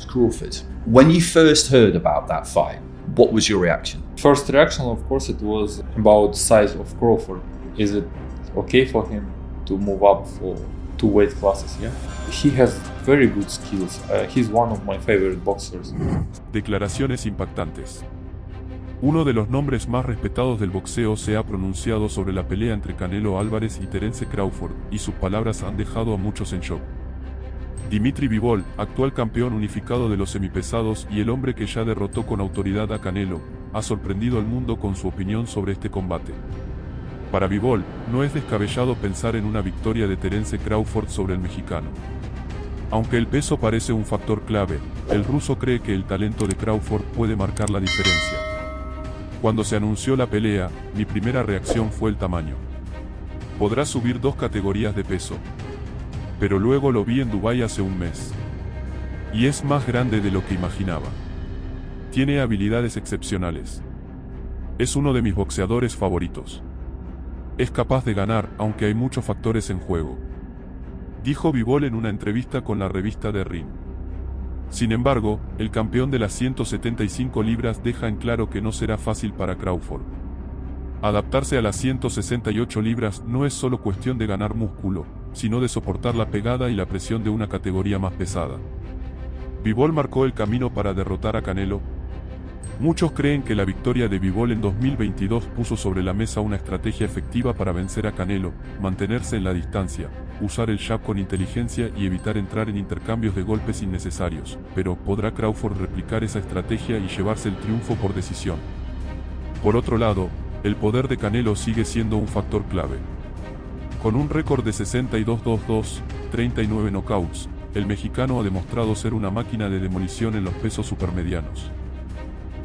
Crawford. When you first heard about that fight, what was your reaction? First reaction, of course, it was about size of Crawford. Is it okay for him to move up for 2 weight classes? Yeah, he has very good skills. He's one of my favorite boxers. Declaraciones impactantes. Uno de los nombres más respetados del boxeo se ha pronunciado sobre la pelea entre Canelo Álvarez y Terence Crawford, y sus palabras han dejado a muchos en shock. DMITRY BIVOL, actual campeón unificado de los semipesados y el hombre que ya derrotó con autoridad a Canelo, ha sorprendido al mundo con su opinión sobre este combate. Para BIVOL, no es descabellado pensar en una victoria de Terence Crawford sobre el mexicano. Aunque el peso parece un factor clave, el ruso cree que el talento de Crawford puede marcar la diferencia. Cuando se anunció la pelea, mi primera reacción fue el tamaño. Podrá subir 2 categorías de peso. Pero luego lo vi en Dubái hace un mes. Y es más grande de lo que imaginaba. Tiene habilidades excepcionales. Es uno de mis boxeadores favoritos. Es capaz de ganar, aunque hay muchos factores en juego. Dijo BIVOL en una entrevista con la revista The Ring. Sin embargo, el campeón de las 175 libras deja en claro que no será fácil para Crawford. Adaptarse a las 168 libras no es solo cuestión de ganar músculo, sino de soportar la pegada y la presión de una categoría más pesada. BIVOL marcó el camino para derrotar a Canelo. Muchos creen que la victoria de BIVOL en 2022 puso sobre la mesa una estrategia efectiva para vencer a Canelo, mantenerse en la distancia, usar el jab con inteligencia y evitar entrar en intercambios de golpes innecesarios. Pero, ¿podrá Crawford replicar esa estrategia y llevarse el triunfo por decisión? Por otro lado, el poder de Canelo sigue siendo un factor clave. Con un récord de 62-2-2, 39 knockouts, el mexicano ha demostrado ser una máquina de demolición en los pesos supermedianos.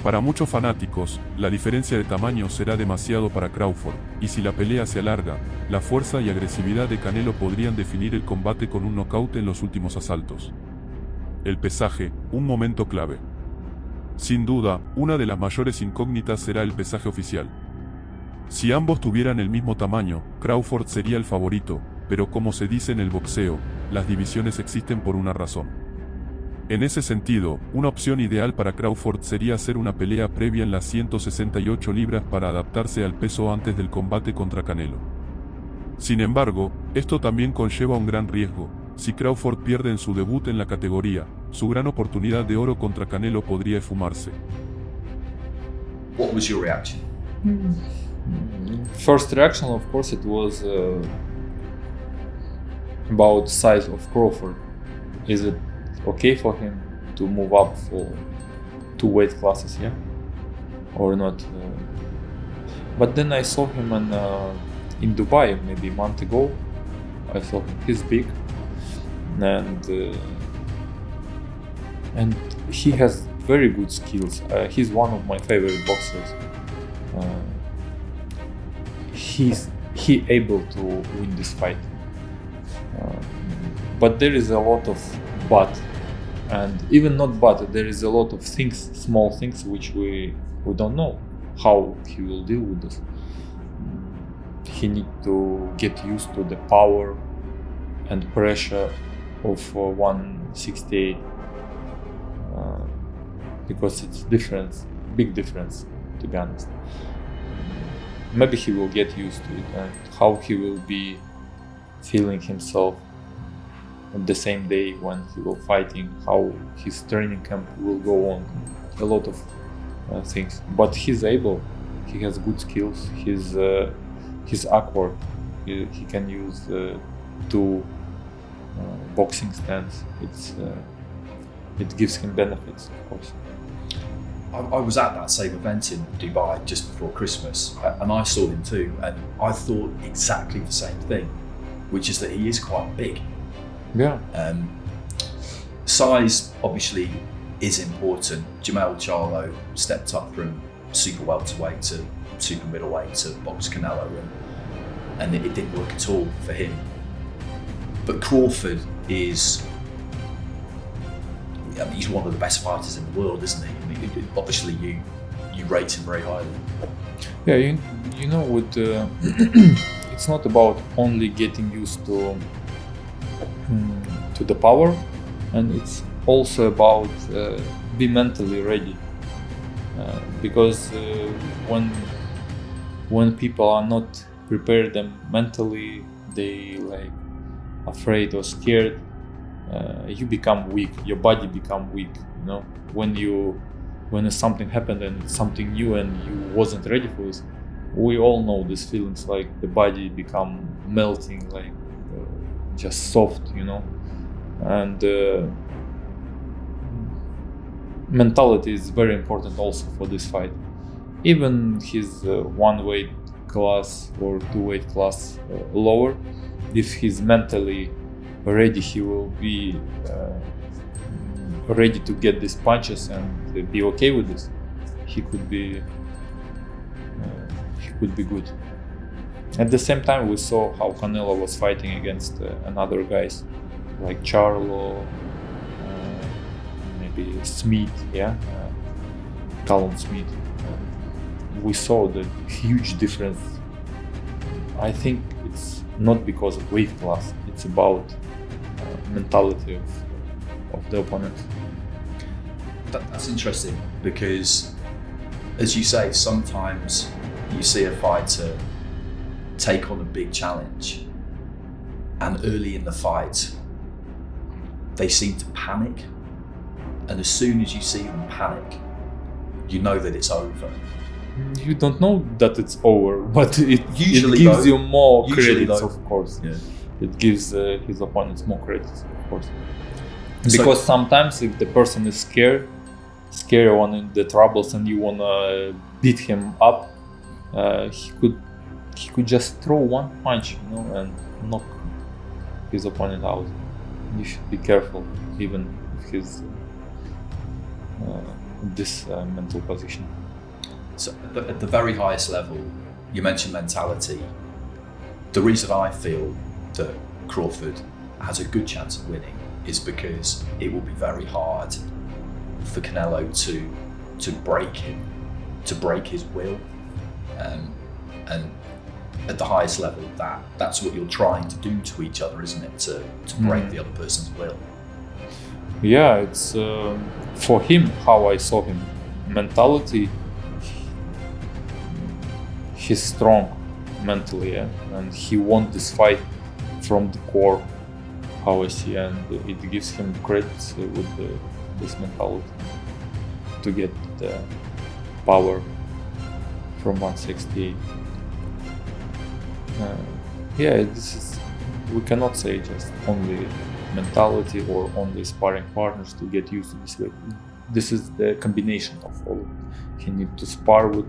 Para muchos fanáticos, la diferencia de tamaño será demasiado para Crawford, y si la pelea se alarga, la fuerza y agresividad de Canelo podrían definir el combate con un knockout en los últimos asaltos. El pesaje, un momento clave. Sin duda, una de las mayores incógnitas será el pesaje oficial. Si ambos tuvieran el mismo tamaño, Crawford sería el favorito, pero como se dice en el boxeo, las divisiones existen por una razón. En ese sentido, una opción ideal para Crawford sería hacer una pelea previa en las 168 libras para adaptarse al peso antes del combate contra Canelo. Sin embargo, esto también conlleva un gran riesgo. Si Crawford pierde en su debut en la categoría, su gran oportunidad de oro contra Canelo podría esfumarse. What was your reaction? First reaction, of course, it was about size of Crawford. Is it okay for him to move up for 2 weight classes, yeah, or not? But then I saw him in Dubai maybe a month ago. I saw him. He's big, and he has very good skills. He's one of my favorite boxers. He able to win this fight, but there is a lot of but. And even not but, there is a lot of things, small things, which we don't know how he will deal with this. He need to get used to the power and pressure of 168 because it's big difference, to be honest. Maybe he will get used to it and how he will be feeling himself on the same day when he will fighting, how his training camp will go on, a lot of things. But he's able, he has good skills, he's awkward, he can use 2 boxing stands. It gives him benefits, of course. I was at that same event in Dubai just before Christmas, and I saw him too, and I thought exactly the same thing, which is that he is quite big. Yeah. Size obviously is important. Jamal Charlo stepped up from super welterweight to super middleweight to box Canelo, and it didn't work at all for him. But Crawford is, I mean, he's one of the best fighters in the world, isn't he? I mean, obviously you rate him very highly. Yeah, you know, with it's not about only getting used to the power, and it's also about be mentally ready, because when people are not prepared them mentally, they like afraid or scared, you become weak, your body become weak, you know. When something happened and it's something new and you wasn't ready for this, we all know these feelings, like the body become melting, like just soft, you know. And mentality is very important also for this fight. Even his one weight class or two weight class lower, if he's mentally ready, he will be ready to get these punches and be okay with this. He could be good. At the same time, we saw how Canelo was fighting against another guys like Charlo, maybe Smith, Callum Smith. We saw the huge difference. I think it's not because of weight class, it's about mentality of the opponent. That's interesting, because as you say, sometimes you see a fighter take on a big challenge and early in the fight they seem to panic, and as soon as you see them panic, you know that it's over. You don't know that it's over, but it Usually gives though, you more usually credits, though. of course. Yeah. It gives his opponents more credits, of course. Because sometimes if the person is scared one in the troubles and you wanna beat him up, he could just throw one punch, you know, and knock his opponent out. You should be careful, even if he's in this mental position. So at the very highest level, you mentioned mentality. The reason I feel that Crawford has a good chance of winning is because it will be very hard for Canelo to break him, to break his will, and at the highest level, that's what you're trying to do to each other, isn't it? To break the other person's will. Yeah, it's for him, how I saw him, mentality. He's strong mentally, and he won this fight from the core, how I see, and it gives him credit with this mentality to get the power from 168. We cannot say just only mentality or only sparring partners to get used to this way. This is the combination of all. He needs to spar with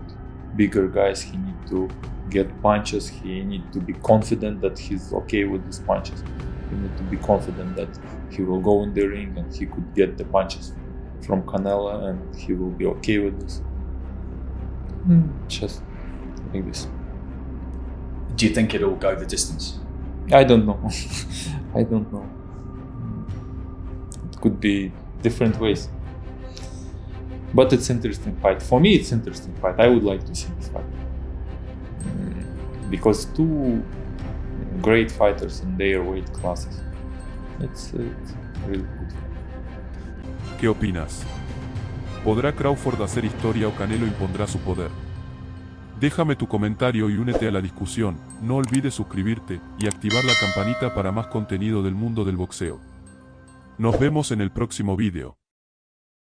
bigger guys, he needs to get punches, he needs to be confident that he's okay with these punches. He needs to be confident that he will go in the ring and he could get the punches from Canelo and he will be okay with this. Just like this. Do you think it'll go the distance? I don't know. I don't know. It could be different ways. But it's interesting fight. For me, it's interesting fight. I would like to see this fight. Because two great fighters in their weight classes. It's really good. ¿Qué opinas? ¿Podrá Crawford hacer historia o Canelo impondrá su poder? Déjame tu comentario y únete a la discusión. No olvides suscribirte y activar la campanita para más contenido del mundo del boxeo. Nos vemos en el próximo video.